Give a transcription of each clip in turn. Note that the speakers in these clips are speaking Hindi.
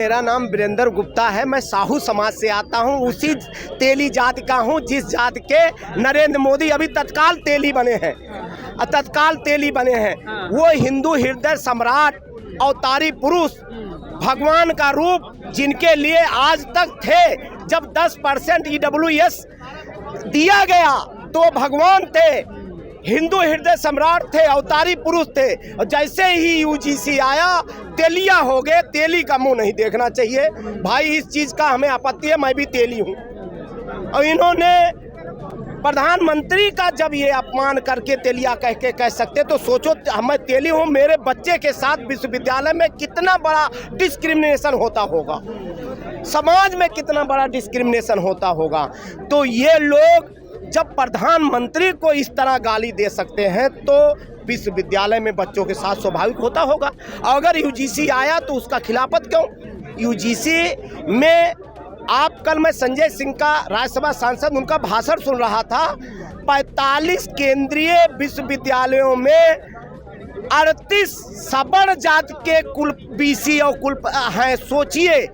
मेरा नाम वीरेंद्र गुप्ता है। मैं साहू समाज से आता हूं, उसी तेली जात का हूं जिस जात के नरेंद्र मोदी अभी तत्काल तेली बने हैं। वो हिंदू हृदय सम्राट, अवतारी पुरुष, भगवान का रूप, जिनके लिए आज तक थे। जब 10% EWS दिया गया तो भगवान थे, हिंदू हृदय सम्राट थे, अवतारी पुरुष थे। और जैसे ही UGC आया, तेलिया हो गए। तेली का मुंह नहीं देखना चाहिए भाई, इस चीज़ का हमें आपत्ति है। मैं भी तेली हूँ। और इन्होंने प्रधानमंत्री का जब ये अपमान करके तेलिया कह सकते, तो सोचो मैं तेली हूँ, मेरे बच्चे के साथ विश्वविद्यालय में कितना बड़ा डिस्क्रिमिनेशन होता होगा, समाज में कितना बड़ा डिस्क्रिमिनेशन होता होगा। तो ये लोग जब प्रधानमंत्री को इस तरह गाली दे सकते हैं, तो विश्वविद्यालय में बच्चों के साथ स्वाभाविक होता होगा। अगर UGC आया तो उसका खिलाफत क्यों? UGC में कल मैं संजय सिंह का, राज्यसभा सांसद, उनका भाषण सुन रहा था। 45 केंद्रीय विश्वविद्यालयों में 38 सवर्ण जात के कुल BC और कुल हैं। सोचिए,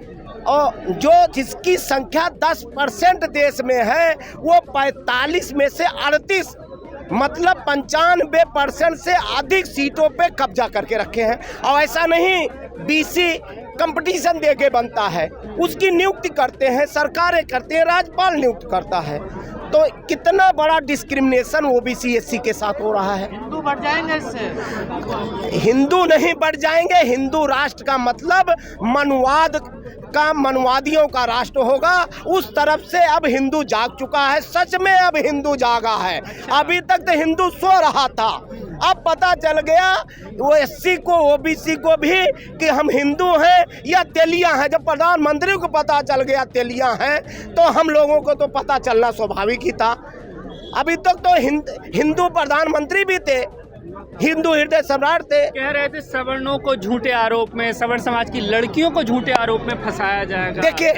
और जिसकी संख्या 10% देश में है, वो 45 में से 38, मतलब 95% से अधिक सीटों पे कब्जा करके रखे हैं। और ऐसा नहीं, BC कंपटीशन दे के बनता है, उसकी नियुक्ति करते हैं, सरकारें करते हैं, राज्यपाल नियुक्त करता है। तो कितना बड़ा डिस्क्रिमिनेशन OBC SC के साथ हो रहा है। हिंदू बढ़ जाएंगे इससे? हिंदू नहीं बढ़ जाएंगे। हिंदू राष्ट्र का मतलब मनवादियों का राष्ट्र होगा। उस तरफ से अब हिंदू जाग चुका है, सच में अब हिंदू जागा है। अभी तक तो हिंदू सो रहा था, अब पता चल गया वो SC को, OBC को भी, कि हम हिंदू हैं या तेलिया हैं। जब प्रधानमंत्री को पता चल गया तेलिया हैं, तो हम लोगों को तो पता चलना स्वाभाविक ही था। अभी तक तो हिंदू प्रधानमंत्री भी थे, हिंदू हृदय सम्राट थे। कह रहे थे सवर्णों को झूठे आरोप में, सवर्ण समाज की लड़कियों को झूठे आरोप में फंसाया जाएगा। देखिए,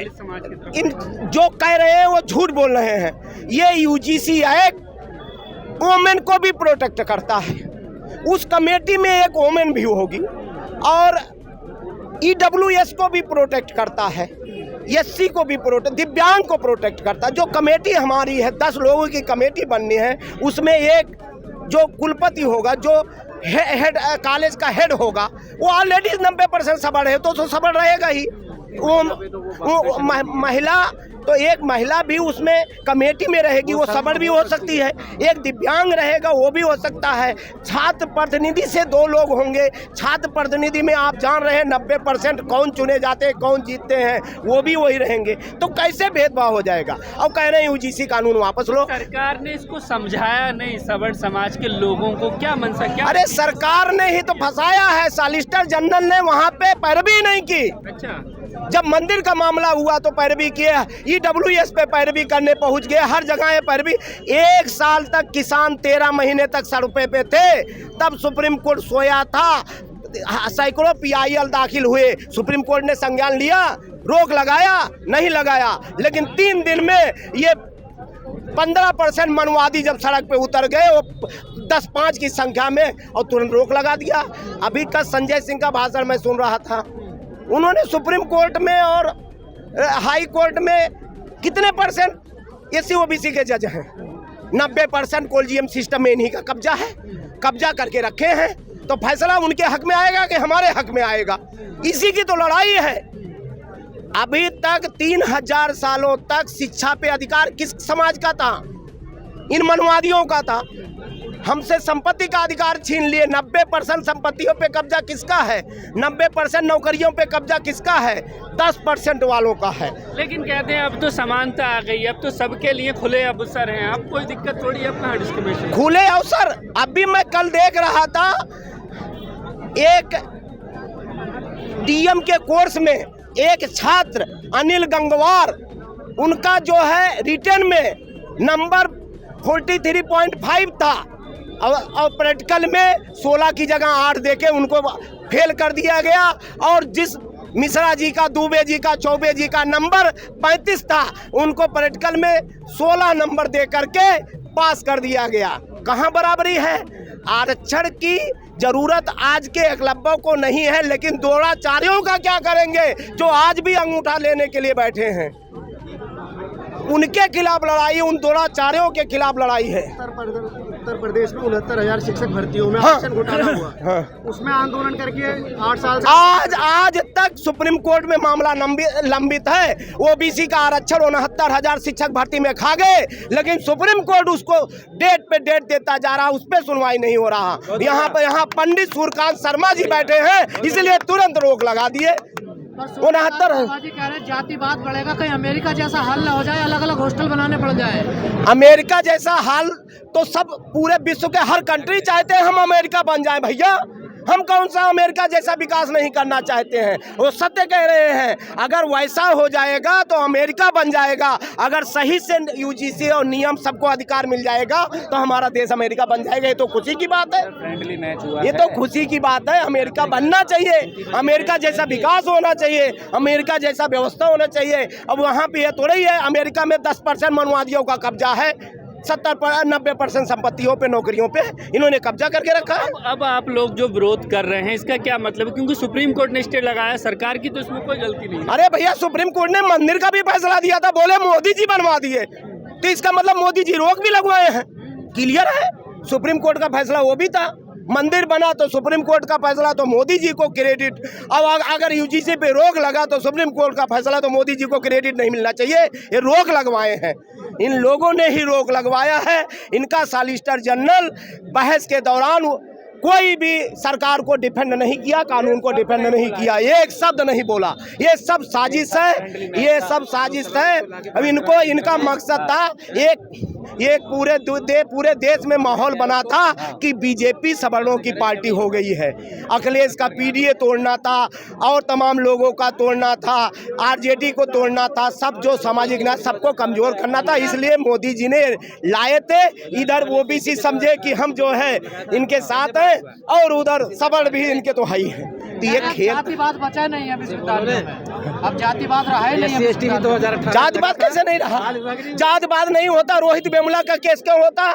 इन जो कह रहे हैं वो झूठ बोल रहे हैं। ये UGC एक्ट वोमेन को भी प्रोटेक्ट करता है। उस कमेटी में एक वोमेन भी होगी, और EWS को भी प्रोटेक्ट करता है, SC को भी प्रोटेक्ट, दिव्यांग को प्रोटेक्ट करता है। जो कमेटी हमारी है, 10 लोगों की कमेटी बननी है, उसमें एक जो कुलपति होगा, जो हेड कॉलेज का हेड होगा, वो ऑलरेडी 90% सवर्ण है, तो सवर्ण रहेगा ही। वो महिला, तो एक महिला भी उसमें कमेटी में रहेगी, वो सवर्ण भी हो सकती है। एक दिव्यांग रहेगा, वो भी हो सकता है। छात्र प्रतिनिधि से 2 लोग होंगे। छात्र प्रतिनिधि में आप जान रहे हैं 90% कौन चुने जाते हैं, कौन जीतते हैं, वो भी वही रहेंगे। तो कैसे भेदभाव हो जाएगा? और कह रहे हैं UGC कानून वापस लो। सरकार ने इसको समझाया नहीं सवर्ण समाज के लोगों को, क्या मनसा क्या? अरे सरकार ने ही तो फंसाया है। सॉलिसिटर जनरल ने वहाँ पे पैरवी नहीं की। अच्छा, जब मंदिर का मामला हुआ तो पैरवी किए, EWS पे पैरवी करने पहुंच गए, हर जगह ये पैरवी। 1 साल तक किसान 13 महीने तक सड़कों पे थे, तब सुप्रीम कोर्ट सोया था। सैकड़ों PIL दाखिल हुए, सुप्रीम कोर्ट ने संज्ञान लिया, रोक लगाया, नहीं लगाया। लेकिन 3 दिन में ये 15% मनवादी जब सड़क पे उतर गए, वो 10-5 की संख्या में, और तुरंत रोक लगा दिया। अभी का संजय सिंह का भाषण मैं सुन रहा था, उन्होंने सुप्रीम कोर्ट में और हाई कोर्ट में कितने % SC OBC के जज हैं? 90% कोलिजियम सिस्टम में इन्हीं का कब्जा है, कब्जा करके रखे हैं। तो फैसला उनके हक में आएगा कि हमारे हक में आएगा? इसी की तो लड़ाई है। अभी तक 3000 सालों तक शिक्षा पे अधिकार किस समाज का था? इन मनवादियों का था। हमसे संपत्ति का अधिकार छीन लिए। 90% संपत्तियों पे कब्जा किसका है? 90% नौकरियों पे कब्जा किसका है? 10% वालों का है। लेकिन कहते हैं अब तो समानता आ गई, अब तो सबके लिए खुले अवसर हैं, अब कोई दिक्कत थोड़ी है। अपना डिस्क्रिमिनेशन, खुले अवसर। अभी मैं कल देख रहा था, एक DM के कोर्स में एक छात्र अनिल गंगवार, उनका जो है रिटर्न में नंबर 43.5 था, और प्रैक्टिकल में 16 की जगह 8 देके उनको फेल कर दिया गया। और जिस मिश्रा जी का, दुबे जी का, चौबे जी का नंबर 35 था, उनको प्रैक्टिकल में 16 नंबर दे करके पास कर दिया गया। कहाँ बराबरी है? आरक्षण की जरूरत आज के एकलव्यों को नहीं है, लेकिन द्रोणाचार्यों का क्या करेंगे जो आज भी अंगूठा लेने के लिए बैठे हैं। उनके खिलाफ लड़ाई, उन द्रोणाचार्यों के खिलाफ लड़ाई है। उत्तर प्रदेश में 69,000 शिक्षक भर्तियों में हाँ, आरक्षण घोटाला हुआ। हाँ, उसमें आंदोलन करके 8 साल से आज तक सुप्रीम कोर्ट में मामला लंबित है। ओबीसी का आरक्षण 69,000 शिक्षक भर्ती में खा गए, लेकिन सुप्रीम कोर्ट उसको डेट पे डेट देता जा रहा, उस पर सुनवाई नहीं हो रहा। यहाँ पंडित सूर्यकांत शर्मा जी बैठे हैं, इसलिए तुरंत रोक लगा दिए। 69 कह रहे जातिवाद बढ़ेगा, कहीं अमेरिका जैसा हाल ना हो जाए, अलग अलग हॉस्टल बनाने पड़ जाए। अमेरिका जैसा हाल तो सब पूरे विश्व के हर कंट्री चाहते हैं हम अमेरिका बन जाएं भैया। हम कौन सा अमेरिका जैसा विकास नहीं करना चाहते हैं, वो सत्य कह रहे हैं। अगर वैसा हो जाएगा तो अमेरिका बन जाएगा। अगर सही से यूजीसी और नियम सबको अधिकार मिल जाएगा तो हमारा देश अमेरिका बन जाएगा। ये तो खुशी की बात है, फ्रेंडली मैच हुआ, ये तो खुशी की बात है। अमेरिका बनना चाहिए, अमेरिका जैसा विकास होना चाहिए, अमेरिका जैसा व्यवस्था होना चाहिए। अब वहाँ पे ये थोड़ा ही है, अमेरिका में 10% मनुवादियों का कब्जा है, 70-90% संपत्तियों पे, नौकरियों पे इन्होंने कब्जा करके रखा है। अब आप लोग जो विरोध कर रहे हैं इसका क्या मतलब है? क्योंकि सुप्रीम कोर्ट ने स्टे लगाया, सरकार की तो इसमें कोई गलती नहीं है। अरे भैया, सुप्रीम कोर्ट ने मंदिर का भी फैसला दिया था, बोले मोदी जी बनवा दिए, तो इसका मतलब मोदी जी रोक भी लगवाए हैं। क्लियर है, सुप्रीम कोर्ट का फैसला वो भी था। मंदिर बना तो सुप्रीम कोर्ट का फैसला, तो मोदी जी को क्रेडिट। अब अगर यूजीसी पे रोक लगा तो सुप्रीम कोर्ट का फैसला, तो मोदी जी को क्रेडिट नहीं मिलना चाहिए। ये रोक लगवाए हैं, इन लोगों ने ही रोक लगवाया है। इनका सॉलिसिटर जनरल बहस के दौरान कोई भी सरकार को डिफेंड नहीं किया, कानून को डिफेंड नहीं किया, एक शब्द नहीं बोला। ये सब साजिश है, ये सब साजिश है। अब इनका मकसद था एक पूरे देश में माहौल बना था कि बीजेपी सवर्णों की पार्टी हो गई है। अखिलेश का पीडीए तोड़ना था और तमाम लोगों का तोड़ना था, आरजेडी को तोड़ना था, सब जो सामाजिक न्याय सबको कमजोर करना था। इसलिए मोदी जी ने लाए थे। इधर ओबीसी समझे कि हम जो है इनके साथ हैं और उधर सवर्ण भी इनके तो है ही है। तो ये खेल, जातिवाद बचा नहीं है अब जातिवाद रहा ही नहीं। जातिवाद कैसे नहीं रहा? जातिवाद नहीं होता, रोहित वेमुला का केस क्यों होता,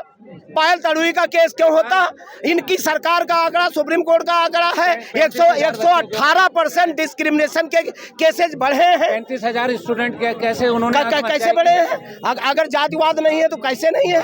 पायल तड़वी का केस क्यों होता? इनकी सरकार का आंकड़ा, सुप्रीम कोर्ट का आंकड़ा है 118% डिस्क्रिमिनेशन के केसेज बढ़े हैं। 35,000 स्टूडेंट कैसे उन्होंने कैसे बढ़े हैं? अगर जातिवाद नहीं है तो कैसे नहीं है?